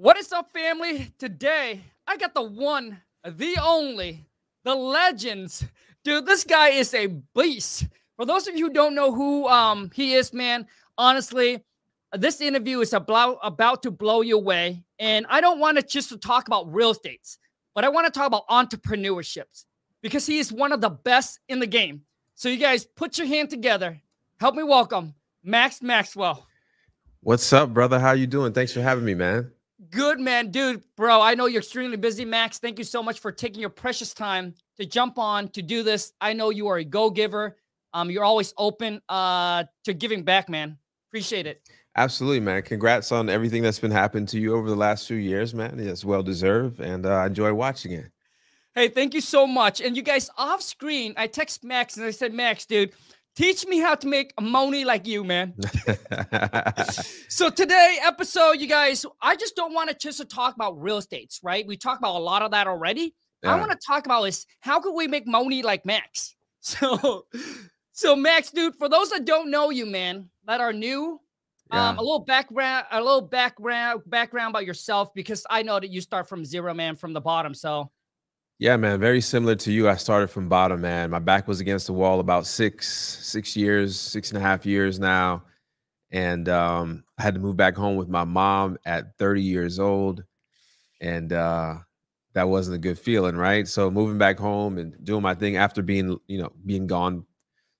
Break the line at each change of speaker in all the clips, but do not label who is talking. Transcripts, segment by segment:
What is up, family? Today, I got the one, the only, the legends. Dude, this guy is a beast. For those of you who don't know who he is, man, honestly, this interview is about to blow you away. And I don't want to just to talk about real estates, but I want to talk about entrepreneurships because he is one of the best in the game. So you guys put your hand together. Help me welcome Max Maxwell.
What's up, brother? How you doing? Thanks for having me, man.
Good, man. Dude, bro, I know you're extremely busy, Max. Thank you so much for taking your precious time to jump on to do this. I know you are a go-giver. You're always open to giving back, man. Appreciate it.
Absolutely, man. Congrats on everything that's been happening to you over the last few years, man. It's well-deserved, and I enjoy watching it.
Hey, thank you so much. And you guys, off screen, I text Max and I said, Max, dude, teach me how to make money like you, man. So today episode, you guys, I just don't want to just talk about real estates, right? We talked about a lot of that already. Yeah. I want to talk about is how could we make money like Max? So Max, dude, for those that don't know you, man, that are new, a little background about yourself, because I know that you start from zero, man, from the bottom. So
yeah, man, very similar to you. I started from bottom, man. My back was against the wall about 6.5 years now. And I had to move back home with my mom at 30 years old. And that wasn't a good feeling, right? So moving back home and doing my thing after being gone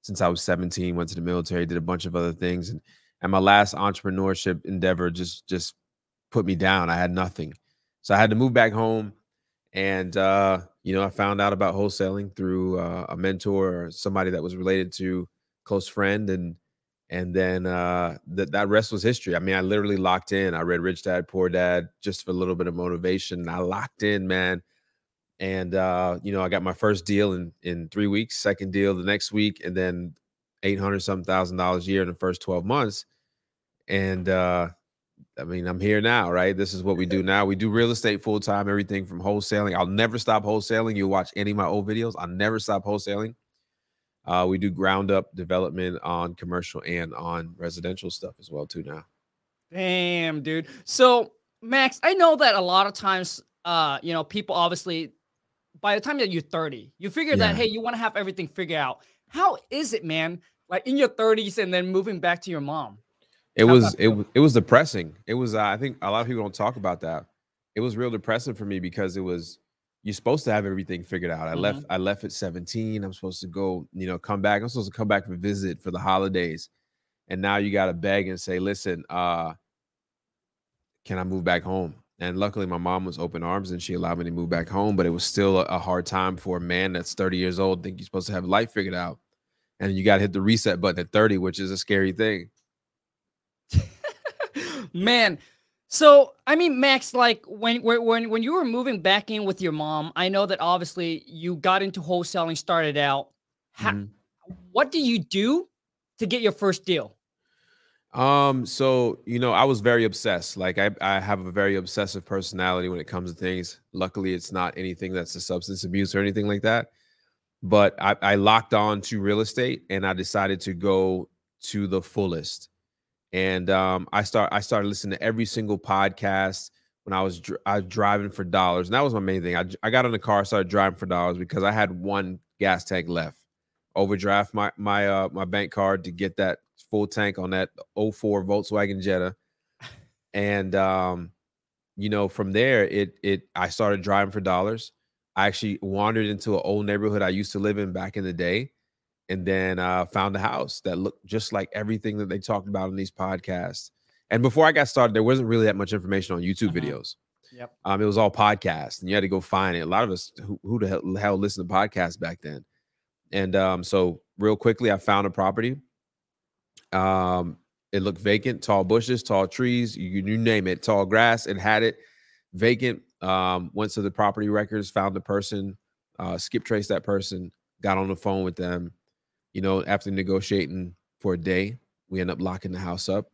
since I was 17, went to the military, did a bunch of other things. And my last entrepreneurship endeavor just put me down. I had nothing. So I had to move back home. And, I found out about wholesaling through a mentor or somebody that was related to a close friend. And then that rest was history. I mean, I literally locked in. I read Rich Dad, Poor Dad just for a little bit of motivation. I locked in, man. And, I got my first deal in 3 weeks, second deal the next week, and then $800-something a year in the first 12 months. And, I mean, I'm here now, right? This is what we do now. We do real estate full time, everything from wholesaling. I'll never stop wholesaling. You'll watch any of my old videos. I'll never stop wholesaling. We do ground up development on commercial and on residential stuff as well too now.
Damn, dude. So Max, I know that a lot of times, people obviously by the time that you're 30, you figure that, hey, you want to have everything figured out. How is it, man? Like in your 30s and then moving back to your mom?
It was depressing. It was, I think a lot of people don't talk about that. It was real depressing for me because you're supposed to have everything figured out. I left at 17. I'm supposed to go, come back. I'm supposed to come back for a visit for the holidays. And now you got to beg and say, listen, can I move back home? And luckily my mom was open arms and she allowed me to move back home, but it was still a hard time for a man that's 30 years old. Think you're supposed to have life figured out. And you got to hit the reset button at 30, which is a scary thing.
Man, so I mean, Max, like when you were moving back in with your mom, I know that obviously you got into wholesaling, started out. What do you do to get your first deal?
So I was very obsessed. Like I have a very obsessive personality when it comes to things. Luckily, it's not anything that's a substance abuse or anything like that. But I locked on to real estate and I decided to go to the fullest. And I started listening to every single podcast when I was driving for dollars. And that was my main thing. I got in the car, started driving for dollars because I had one gas tank left. Overdraft my bank card to get that full tank on that 04 Volkswagen Jetta. And, from there, I started driving for dollars. I actually wandered into an old neighborhood I used to live in back in the day. And then found a house that looked just like everything that they talked about in these podcasts. And before I got started, there wasn't really that much information on YouTube videos.
Yep.
It was all podcasts, and you had to go find it. A lot of us who the hell listened to podcasts back then. And so real quickly, I found a property. It looked vacant, tall bushes, tall trees, you name it, tall grass. It had it vacant. Went to the property records, found the person, skip traced that person, got on the phone with them. After negotiating for a day, we ended up locking the house up.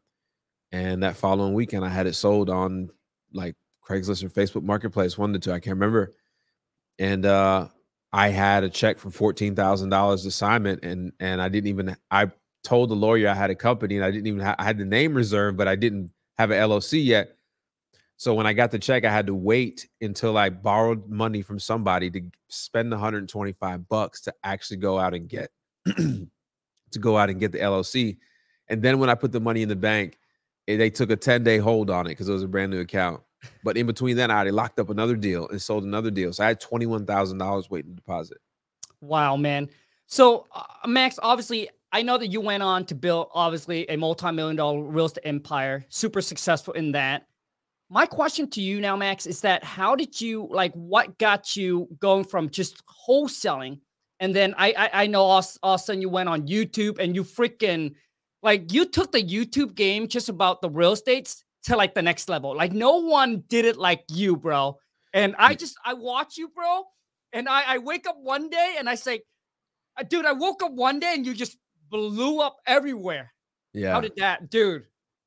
And that following weekend, I had it sold on like Craigslist or Facebook Marketplace, one of the two, I can't remember. And I had a check for $14,000 assignment. And I told the lawyer I had a company and I had the name reserved, but I didn't have an LLC yet. So when I got the check, I had to wait until I borrowed money from somebody to spend $125 to actually go out and get the LLC. And then when I put the money in the bank, they took a 10-day hold on it because it was a brand new account. But in between that, I already locked up another deal and sold another deal. So I had $21,000 waiting to deposit.
Wow, man. So Max, obviously, I know that you went on to build, obviously, a multi-million-dollar real estate empire, super successful in that. My question to you now, Max, is that how did you, like, what got you going from just wholesaling? And then I know all of a sudden you went on YouTube and you freaking, like, you took the YouTube game just about the real estates to like the next level. Like, no one did it like you, bro. And I watch you, bro. And I wake up one day and I say, dude, I woke up one day and you just blew up everywhere.
Yeah.
How did that, dude?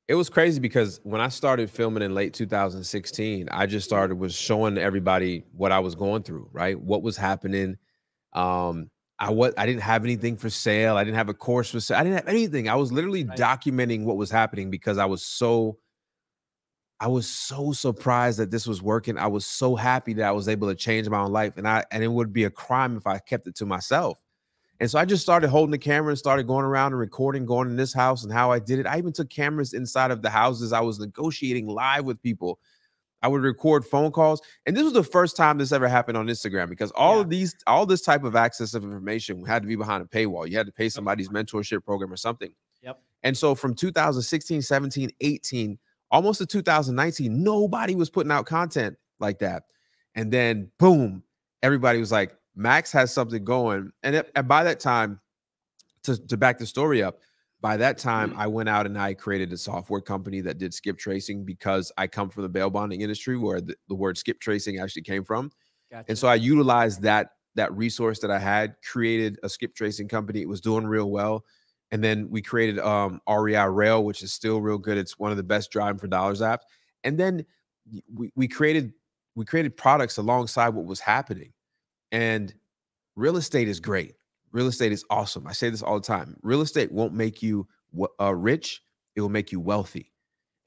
It was crazy because when I started filming in late 2016, I just started was showing everybody what I was going through, right? What was happening. I didn't have anything for sale. I didn't have a course for sale. I didn't have anything. I was literally documenting what was happening because I was so surprised that this was working. I was so happy that I was able to change my own life. And it would be a crime if I kept it to myself. And so I just started holding the camera and started going around and recording, going in this house and how I did it. I even took cameras inside of the houses. I was negotiating live with people. I would record phone calls. And this was the first time this ever happened on Instagram because all this type of access of information had to be behind a paywall. You had to pay somebody's mentorship program or something.
Yep.
And so from 2016, 17, 18, almost to 2019, nobody was putting out content like that. And then boom, everybody was like, Max has something going. And by that time, to back the story up, by that time, I went out and I created a software company that did skip tracing because I come from the bail bonding industry where the word skip tracing actually came from. Gotcha. And so I utilized that resource that I had, created a skip tracing company. It was doing real well. And then we created REI Rail, which is still real good. It's one of the best driving for dollars apps. And then we created products alongside what was happening. And real estate is great. Real estate is awesome. I say this all the time. Real estate won't make you rich. It will make you wealthy.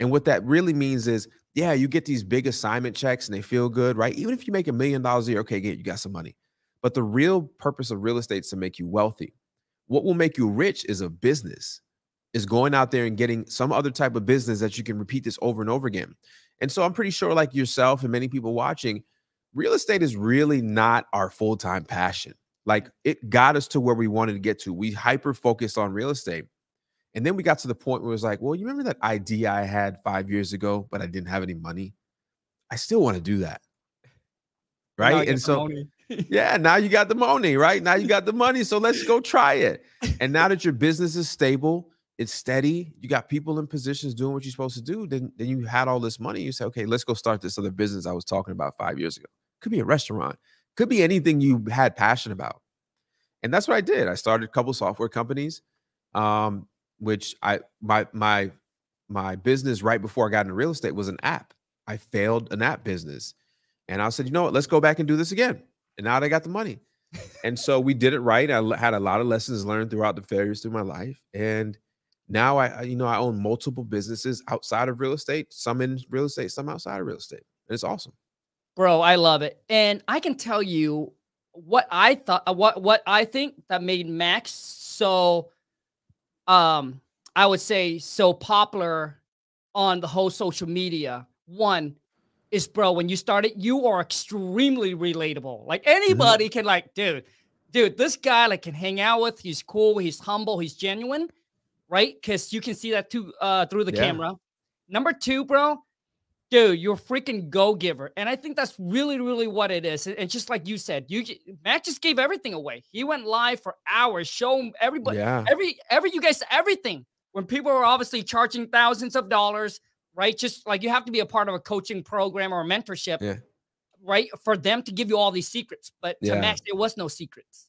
And what that really means is, yeah, you get these big assignment checks and they feel good, right? Even if you make $1 million a year, okay, you got some money. But the real purpose of real estate is to make you wealthy. What will make you rich is a business, is going out there and getting some other type of business that you can repeat this over and over again. And so I'm pretty sure like yourself and many people watching, real estate is really not our full-time passion. Like it got us to where we wanted to get to. We hyper-focused on real estate. And then we got to the point where it was like, well, you remember that idea I had 5 years ago, but I didn't have any money? I still want to do that. Right. And so, yeah, now you got the money, right? Now you got the money. So let's go try it. And now that your business is stable, it's steady, you got people in positions doing what you're supposed to do, then you had all this money. You say, okay, let's go start this other business I was talking about 5 years ago. Could be a restaurant, could be anything you had passion about. And that's what I did. I started a couple software companies, which my business right before I got into real estate was an app. I failed an app business. And I said, you know what, let's go back and do this again. And now I got the money. And so we did it right. I had a lot of lessons learned throughout the failures through my life. And now I own multiple businesses outside of real estate, some in real estate, some outside of real estate. And it's awesome.
Bro, I love it. And I can tell you what I thought, what I think that made Max so, I would say so popular on the whole social media. One is, bro, when you started, you are extremely relatable. Like anybody can like, dude, this guy like can hang out with, he's cool, he's humble, he's genuine, right? Because you can see that too through the camera. Number two, bro, dude, you're a freaking go-giver. And I think that's really, really what it is. And just like you said, Matt just gave everything away. He went live for hours, showing everybody, you guys, everything. When people are obviously charging thousands of dollars, right? Just like you have to be a part of a coaching program or a mentorship, right? For them to give you all these secrets. But to Max, there was no secrets.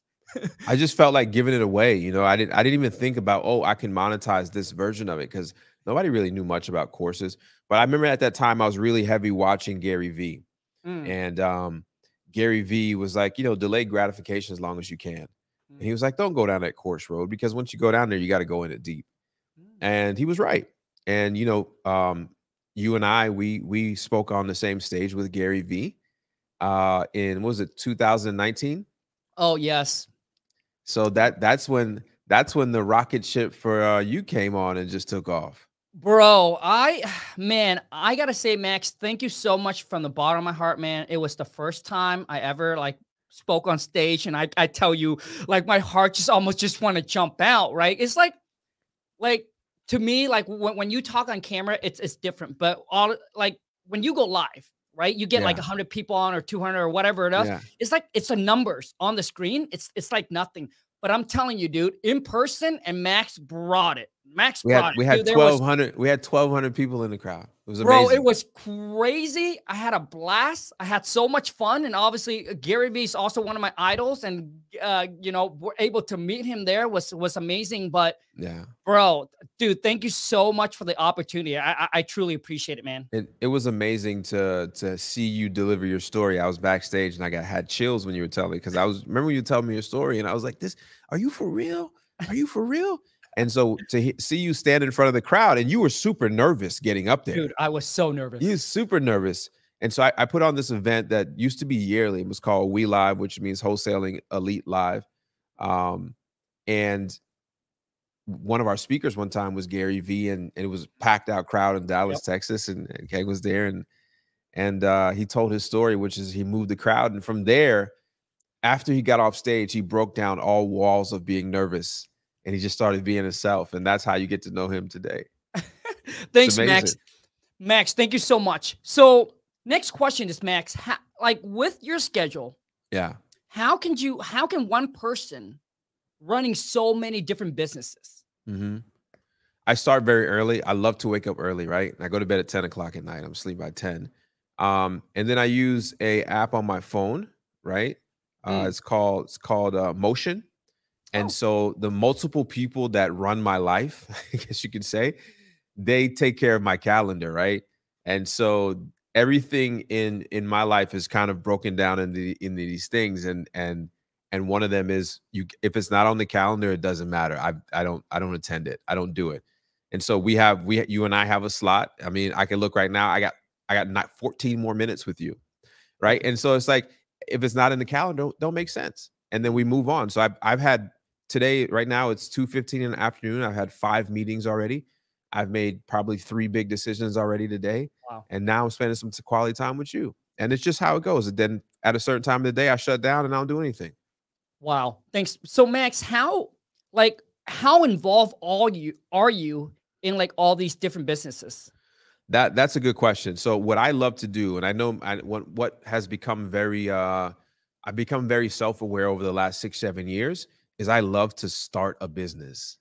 I just felt like giving it away. You know, I didn't even think about, oh, I can monetize this version of it, because nobody really knew much about courses. But I remember at that time I was really heavy watching Gary Vee. And Gary Vee was like, delay gratification as long as you can. And he was like, don't go down that course road, because once you go down there, you got to go in it deep. And he was right. And, you and I, we spoke on the same stage with Gary V. In, what was it, 2019?
Oh yes.
So that's when the rocket ship for you came on and just took off.
Bro, man, I gotta say, Max, thank you so much from the bottom of my heart, man. It was the first time I ever like spoke on stage, and I tell you, like my heart just almost just want to jump out, right? It's like to me, like when you talk on camera, it's different. But all like when you go live, right? You get like
Yeah.
100 people on or 200 or whatever it is.
Yeah.
It's like it's the numbers on the screen. It's like nothing. But I'm telling you, dude, in person, and Max brought it. Max brought it.
We had
Dude, there was
1,200 people in the crowd. It was
Bro, it
amazing.
was crazy. I had a blast. I had so much fun. And obviously, Gary Vee is also one of my idols. And, you know, we're able to meet him there was amazing. But,
Yeah.
bro, dude, thank you so much for the opportunity. I truly appreciate it, man.
It was amazing to see you deliver your story. I was backstage and I had chills when you were telling me, because remember when you told me your story and I was like, are you for real? Are you for real? And so to see you stand in front of the crowd, and you were super nervous getting up there.
Dude, I was so nervous.
You were super nervous. And so I put on this event that used to be yearly. It was called We Live, which means Wholesaling Elite Live. And one of our speakers one time was Gary V, and it was a packed out crowd in Dallas, Texas, and Khang was there, and he told his story, which is he moved the crowd, and from there, after he got off stage, he broke down all walls of being nervous, and he just started being himself, and that's how you get to know him today.
Thanks, Max. Max, thank you so much. So next question is, Max, like with your schedule, how can one person running so many different businesses?
I start very early. I love to wake up early, right? I go to bed at 10 o'clock at night. I'm asleep by 10. And then I use a app on my phone, right? It's called Motion. And so the multiple people that run my life, I guess you could say, they take care of my calendar, right? And so everything in my life is kind of broken down in these things, and one of them is, if it's not on the calendar, it doesn't matter. I don't attend it. I don't do it. And so you and I have a slot. I mean, I can look right now. I got not 14 more minutes with you, right? And so it's like, if it's not in the calendar, don't make sense. And then we move on. So I've had today, right now, it's 2:15 in the afternoon. I've had 5 meetings already. I've made probably 3 big decisions already today.
Wow.
And now I'm spending some quality time with you. And it's just how it goes. And then at a certain time of the day, I shut down and I don't do anything.
Wow. Thanks. So Max, how involved are you in like all these different businesses?
That's a good question. So what I love to do, and I know what has become very, I've become very self-aware over the last 6-7 years, is I love to start a business,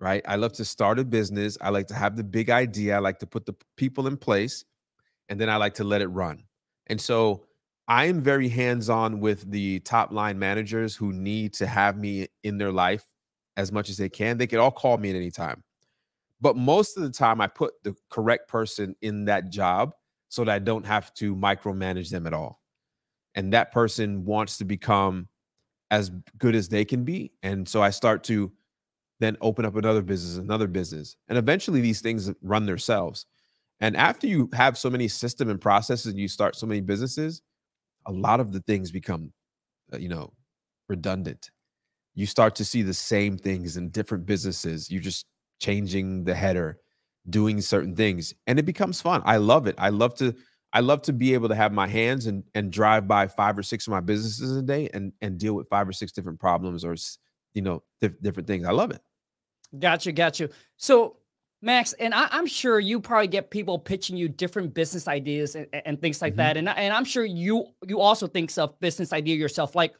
right? I love to start a business. I like to have the big idea. I like to put the people in place, and then I like to let it run. And so I am very hands-on with the top line managers who need to have me in their life as much as they can. They can all call me at any time. But most of the time, I put the correct person in that job so that I don't have to micromanage them at all. And that person wants to become as good as they can be. And so I start to then open up another business. And eventually these things run themselves. And after you have so many system and processes and you start so many businesses, a lot of the things become, redundant. You start to see the same things in different businesses. You just changing the header, doing certain things, and it becomes fun. I love it. I love to be able to have my hands and drive by 5 or 6 of my businesses a day and deal with 5 or 6 different problems or different things. I love it.
Got you. So Max, and I'm sure you probably get people pitching you different business ideas and things like that. And I'm sure you also think of business idea yourself. Like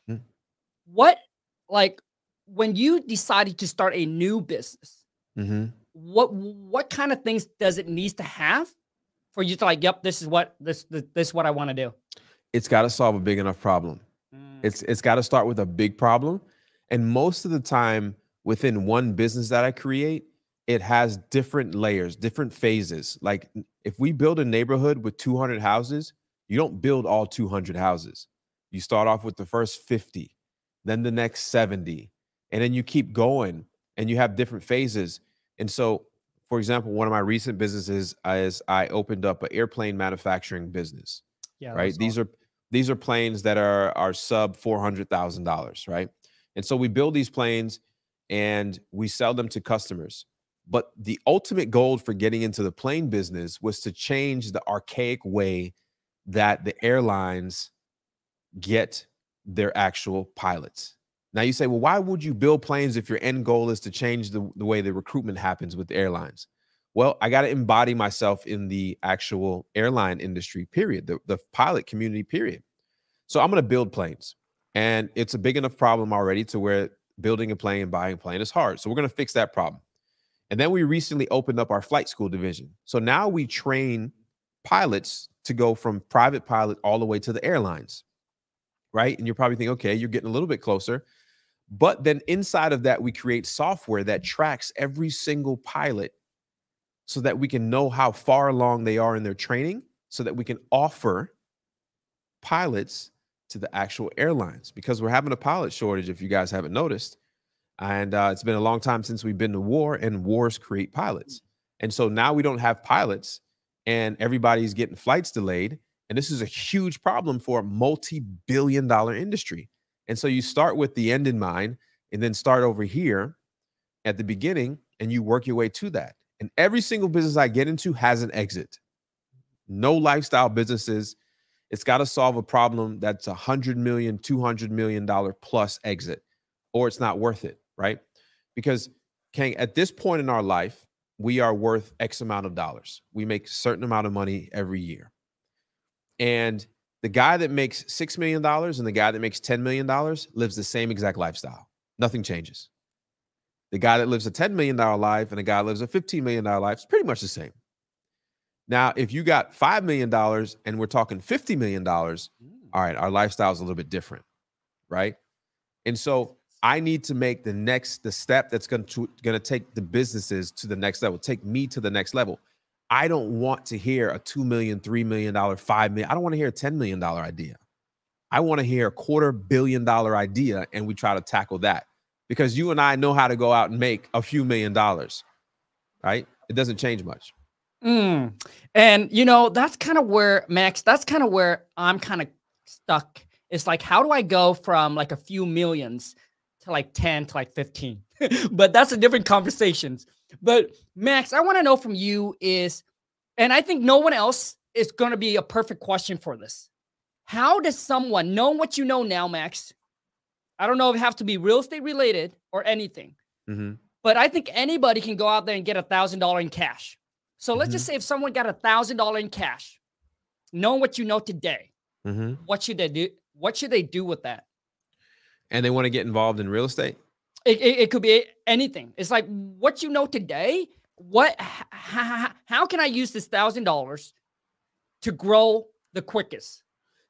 what, like when you decided to start a new business, what kind of things does it need to have for you to like, yep, this is what I want to do?
It's got to solve a big enough problem. It's got to start with a big problem. And most of the time within one business that I create, it has different layers, different phases. Like if we build a neighborhood with 200 houses, you don't build all 200 houses. You start off with the first 50, then the next 70, and then you keep going and you have different phases. And so for example, one of my recent businesses is I opened up an airplane manufacturing business.
Yeah,
Right.
that's awesome.
These are planes that are sub $400,000. Right. And so we build these planes and we sell them to customers. But the ultimate goal for getting into the plane business was to change the archaic way that the airlines get their actual pilots. Now you say, well, why would you build planes if your end goal is to change the way the recruitment happens with the airlines? Well, I got to embody myself in the actual airline industry, period, the pilot community, period. So I'm going to build planes. And it's a big enough problem already to where building a plane, buying a plane is hard. So we're going to fix that problem. And then we recently opened up our flight school division. So now we train pilots to go from private pilot all the way to the airlines, right? And you're probably thinking, okay, you're getting a little bit closer. But then inside of that, we create software that tracks every single pilot so that we can know how far along they are in their training, so that we can offer pilots to the actual airlines, because we're having a pilot shortage, if you guys haven't noticed. And it's been a long time since we've been to war, and wars create pilots. And so now we don't have pilots and everybody's getting flights delayed. And this is a huge problem for a multi-billion-dollar industry. And so you start with the end in mind and then start over here at the beginning and you work your way to that. And every single business I get into has an exit. No lifestyle businesses. It's got to solve a problem that's $100 million, $200 million plus exit, or it's not worth it, right? Because, Khang, at this point in our life, we are worth X amount of dollars. We make a certain amount of money every year. And the guy that makes $6 million and the guy that makes $10 million lives the same exact lifestyle. Nothing changes. The guy that lives a $10 million life and the guy that lives a $15 million life is pretty much the same. Now, if you got $5 million and we're talking $50 million, all right, our lifestyle is a little bit different, right? And so I need to make the step that's going to take the businesses to the next level, take me to the next level. I don't want to hear a $2 million, $3 million, $5 million. I don't want to hear a $10 million idea. I want to hear a $250 million idea, and we try to tackle that, because you and I know how to go out and make a few $1 million, right? It doesn't change much.
And, you know, that's kind of where, Max, that's kind of where I'm kind of stuck. It's like, how do I go from like a few millions to like 10 to like 15? But that's a different conversations. But Max, I want to know from you is, and I think no one else is going to be a perfect question for this. How does someone know what you know now, Max? I don't know if it has to be real estate related or anything, but I think anybody can go out there and get $1,000 in cash. So let's just say if someone got $1,000 in cash, knowing what you know today, what should they do? What should they do with that?
And they want to get involved in real estate?
It could be anything. It's like, what you know today, how can I use this $1,000 to grow the quickest?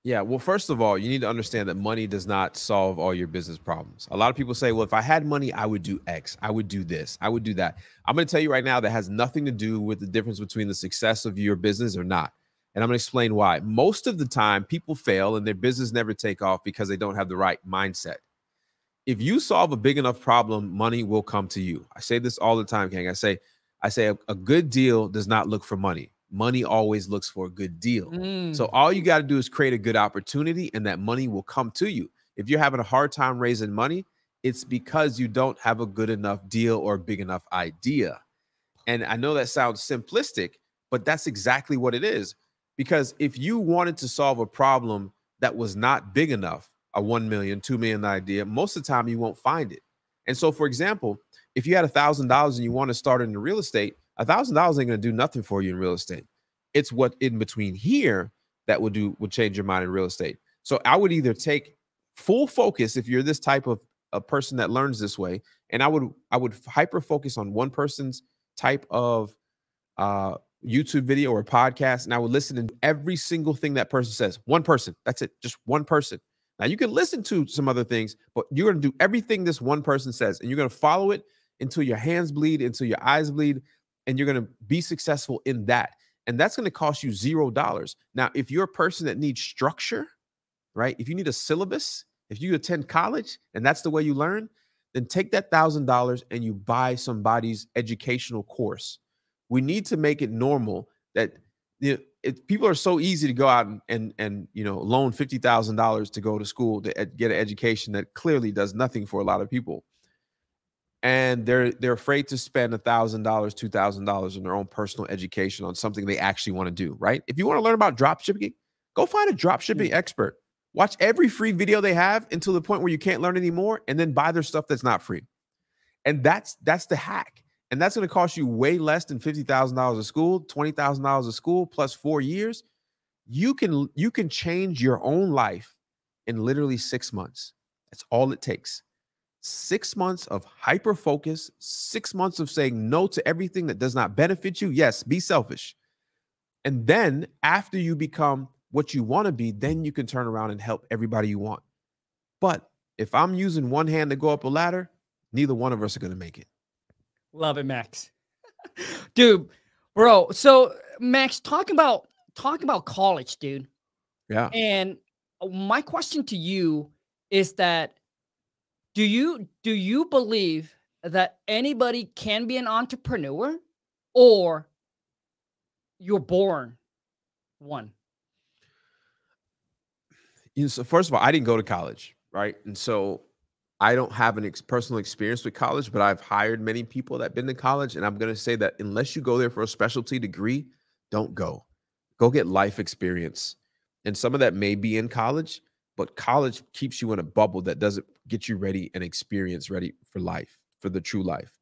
Yeah, well, first of all, you need to understand that money does not solve all your business problems. A lot of people say, well, if I had money, I would do X, I would do this, I would do that. I'm going to tell you right now, that has nothing to do with the difference between the success of your business or not. And I'm going to explain why. Most of the time, people fail and their business never take off because they don't have the right mindset. If you solve a big enough problem, money will come to you. I say this all the time, Khang. I say a good deal does not look for money. Money always looks for a good deal. So all you got to do is create a good opportunity and that money will come to you. If you're having a hard time raising money, it's because you don't have a good enough deal or big enough idea. And I know that sounds simplistic, but that's exactly what it is. Because if you wanted to solve a problem that was not big enough, a 1 million, 2 million idea, most of the time you won't find it. And so, for example, if you had $1,000 and you want to start in real estate, $1,000 ain't going to do nothing for you in real estate. It's what in between here that would change your mind in real estate. So I would either take full focus if you're this type of a person that learns this way, and I would hyper focus on one person's type of YouTube video or podcast, and I would listen to every single thing that person says. One person, that's it, just one person. Now you can listen to some other things, but you're going to do everything this one person says, and you're going to follow it until your hands bleed, until your eyes bleed, and you're going to be successful in that. And that's going to cost you $0. Now, if you're a person that needs structure, right? If you need a syllabus, if you attend college and that's the way you learn, then take that $1,000 and you buy somebody's educational course. We need to make it normal that people are so easy to go out and loan $50,000 to go to school to get an education that clearly does nothing for a lot of people. And they're afraid to spend $1,000, $2,000 on their own personal education on something they actually want to do, right? If you want to learn about drop shipping, go find a drop shipping expert. Watch every free video they have until the point where you can't learn anymore, and then buy their stuff that's not free. And that's the hack. And that's going to cost you way less than $50,000 a school, $20,000 a school plus 4 years. You can change your own life in literally 6 months. That's all it takes. 6 months of hyper focus, 6 months of saying no to everything that does not benefit you. Yes, be selfish. And then after you become what you want to be, then you can turn around and help everybody you want. But if I'm using one hand to go up a ladder, neither one of us are going to make it.
Love it, Max. Dude, bro. So Max, talk about college, dude.
Yeah.
And my question to you is that do you believe that anybody can be an entrepreneur, or you're born one?
So first of all, I didn't go to college, right? And so I don't have an personal experience with college, but I've hired many people that have been to college. And I'm going to say that unless you go there for a specialty degree, don't go. Go get life experience. And some of that may be in college, but college keeps you in a bubble that doesn't get you ready and experience ready for life, for the true life.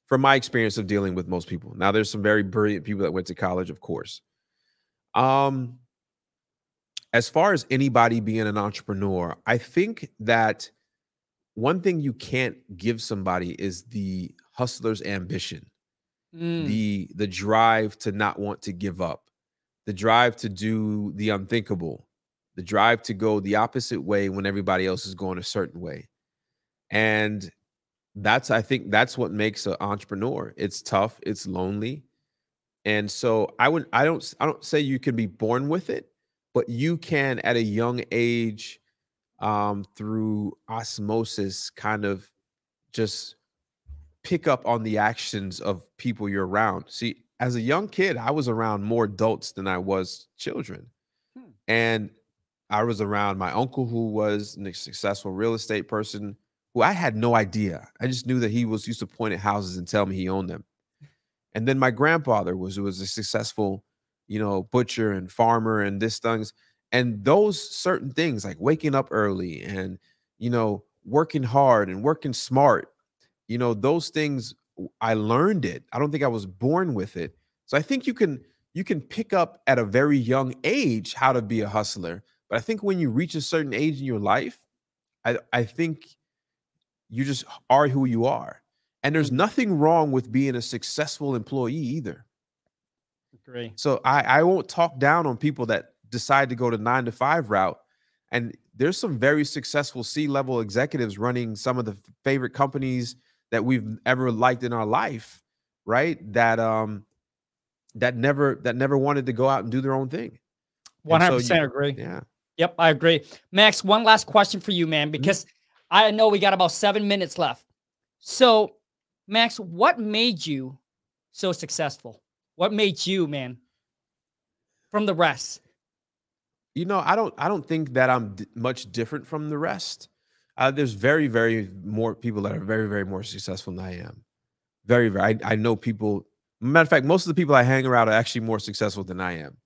From my experience of dealing with most people. Now, there's some very brilliant people that went to college, of course. As far as anybody being an entrepreneur, I think that one thing you can't give somebody is the hustler's ambition, the drive to not want to give up, the drive to do the unthinkable, the drive to go the opposite way when everybody else is going a certain way. And I think that's what makes an entrepreneur. It's tough, it's lonely. And so I don't say you can be born with it, but you can at a young age, through osmosis, kind of just pick up on the actions of people you're around. See, as a young kid, I was around more adults than I was children. And I was around my uncle, who was a successful real estate person, who I had no idea. I just knew that he used to point at houses and tell me he owned them. And then my grandfather was a successful, butcher and farmer and this things. And those certain things like waking up early and, working hard and working smart, those things, I learned it. I don't think I was born with it. So I think you can pick up at a very young age how to be a hustler. But I think when you reach a certain age in your life, I think you just are who you are. And there's nothing wrong with being a successful employee either.
Agree.
So I won't talk down on people that decide to go to 9-to-5 route. And there's some very successful C-level executives running some of the favorite companies that we've ever liked in our life, right? That never wanted to go out and do their own thing.
100% agree.
Yeah.
Yep, I agree. Max, one last question for you, man, because I know we got about 7 minutes left. So, Max, what made you so successful? What made you, man, from the rest?
I don't think that I'm much different from the rest. There's very, very more people that are very, very more successful than I am. Very, very. I know people. Matter of fact, most of the people I hang around are actually more successful than I am.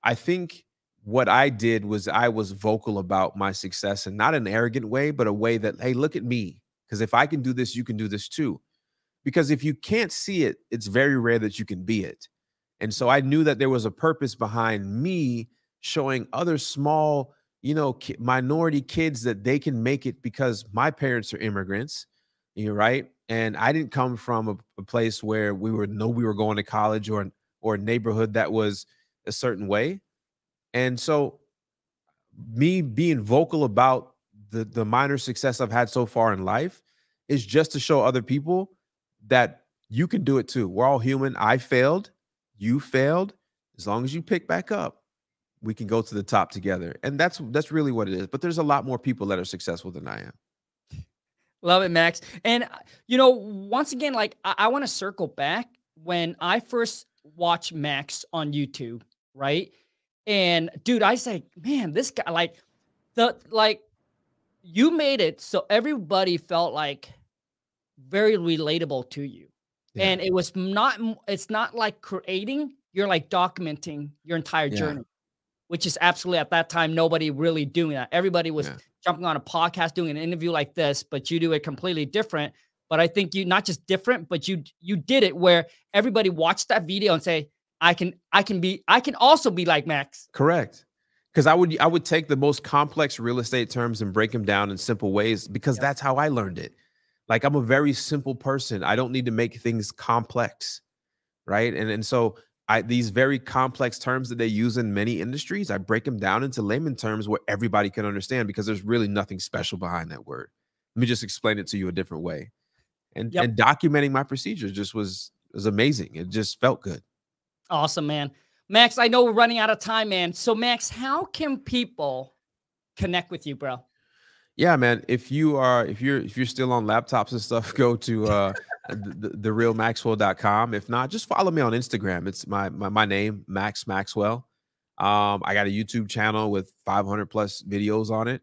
I think what I did was I was vocal about my success, and not in an arrogant way, but a way that, hey, look at me. Because if I can do this, you can do this too. Because if you can't see it, it's very rare that you can be it. And so I knew that there was a purpose behind me showing other small, minority kids that they can make it, because my parents are immigrants, right? And I didn't come from a place where we were going to college or a neighborhood that was a certain way. And so me being vocal about the minor success I've had so far in life is just to show other people that you can do it too. We're all human. I failed. You failed. As long as you pick back up, we can go to the top together. And that's really what it is. But there's a lot more people that are successful than I am.
Love it, Max. And, once again, like, I want to circle back when I first watched Max on YouTube, right? And dude, I say, man, this guy, like you made it so everybody felt like very relatable to you.
Yeah.
And it's not like creating, you're like documenting your entire journey, which is absolutely at that time, nobody really doing that. Everybody was jumping on a podcast, doing an interview like this, but you do it completely different. But I think you not just different, but you did it where everybody watched that video and say, I can also be like Max.
Correct. Because I would take the most complex real estate terms and break them down in simple ways, because that's how I learned it. Like, I'm a very simple person. I don't need to make things complex, right? And so these very complex terms that they use in many industries, I break them down into layman terms where everybody can understand, because there's really nothing special behind that word. Let me just explain it to you a different way. And documenting my procedures just was amazing. It just felt good.
Awesome, man. Max, I know we're running out of time, man. So Max, how can people connect with you, bro?
Yeah, man. If you're still on laptops and stuff, go to therealmaxwell.com. If not, just follow me on Instagram. It's my name, Max Maxwell. I got a YouTube channel with 500 plus videos on it.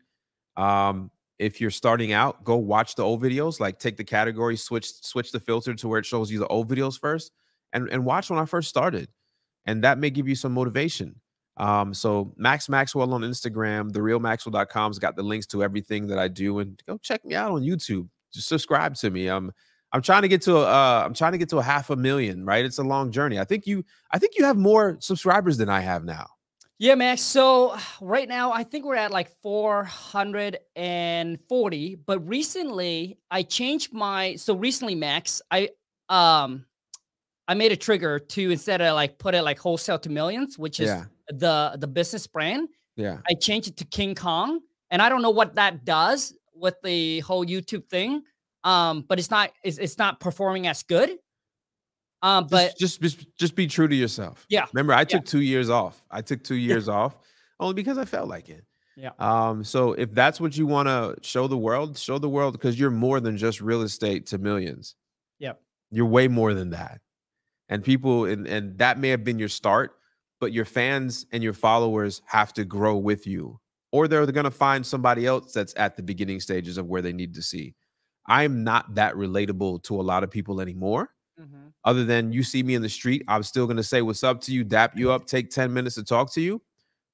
If you're starting out, go watch the old videos, like take the category, switch the filter to where it shows you the old videos first, and watch when I first started. And that may give you some motivation. So Max Maxwell on Instagram, therealmaxwell.com's got the links to everything that I do, and go check me out on YouTube. Just subscribe to me. I'm trying to get to a 500,000, right? It's a long journey. I think you have more subscribers than I have now.
Yeah, Max. So right now, I think we're at like 440. But recently, I changed recently, Max, I made a trigger to, instead of like put it like wholesale to millions, which is the business brand. Yeah, I changed it to Khang, and I don't know what that does with the whole YouTube thing. But it's not performing as good. But
just be true to yourself.
Yeah.
Remember, I took 2 years off. I took 2 years off only because I felt like it.
Yeah.
So if that's what you want to show the world, because you're more than just real estate to millions.
Yep.
You're way more than that. And people, and that may have been your start, but your fans and your followers have to grow with you, or they're going to find somebody else that's at the beginning stages of where they need to see. I'm not that relatable to a lot of people anymore. Other than you see me in the street, I'm still going to say what's up to you, dap you up, take 10 minutes to talk to you.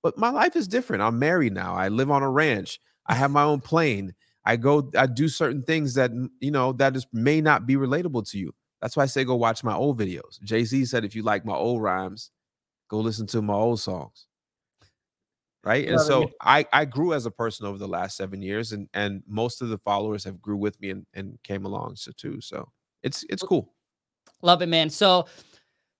But my life is different. I'm married now. I live on a ranch. I have my own plane. I do certain things that, that just may not be relatable to you. That's why I say go watch my old videos. Jay-Z said, if you like my old rhymes, go listen to my old songs. Right. And so I grew as a person over the last 7 years, and most of the followers have grew with me and came along too. So it's cool.
Love it, man. So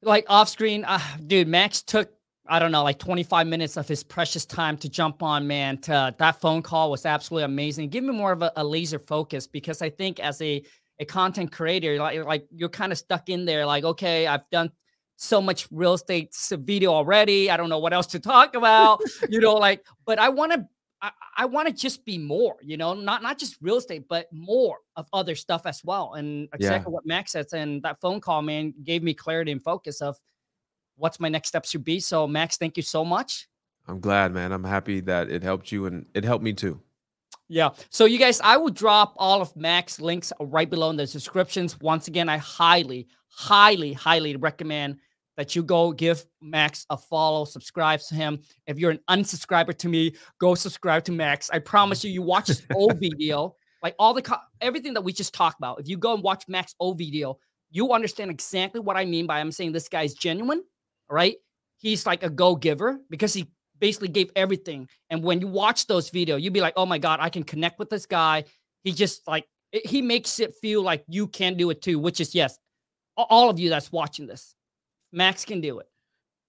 like off screen, dude, Max took, I don't know, like 25 minutes of his precious time to jump on, man. That phone call was absolutely amazing. Give me more of a laser focus, because I think as a content creator, like you're kind of stuck in there. Like, okay, I've done so much real estate video already. I don't know what else to talk about, but I want to just be more, not just real estate, but more of other stuff as well. And exactly what Max said, and that phone call, man, gave me clarity and focus of what's my next steps should be. So Max, thank you so much.
I'm glad, man. I'm happy that it helped you, and it helped me too.
Yeah. So you guys, I will drop all of Max links right below in the descriptions. Once again, I highly, highly, highly recommend that you go give Max a follow, subscribe to him. If you're an unsubscriber to me, go subscribe to Max. I promise you watch his old video, like everything that we just talked about. If you go and watch Max's old video, you understand exactly what I mean by I'm saying this guy's genuine, right? He's like a go-giver, because he basically gave everything. And when you watch those videos, you'd be like, oh my God, I can connect with this guy. He just he makes it feel like you can do it too, which is, yes, all of you that's watching this. Max can do it.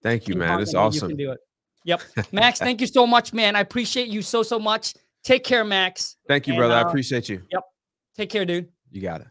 Thank you, man. It's awesome.
You can do it. Yep. Max, thank you so much, man. I appreciate you so much. Take care, Max.
Thank you, brother. I appreciate you.
Yep. Take care, dude.
You got it.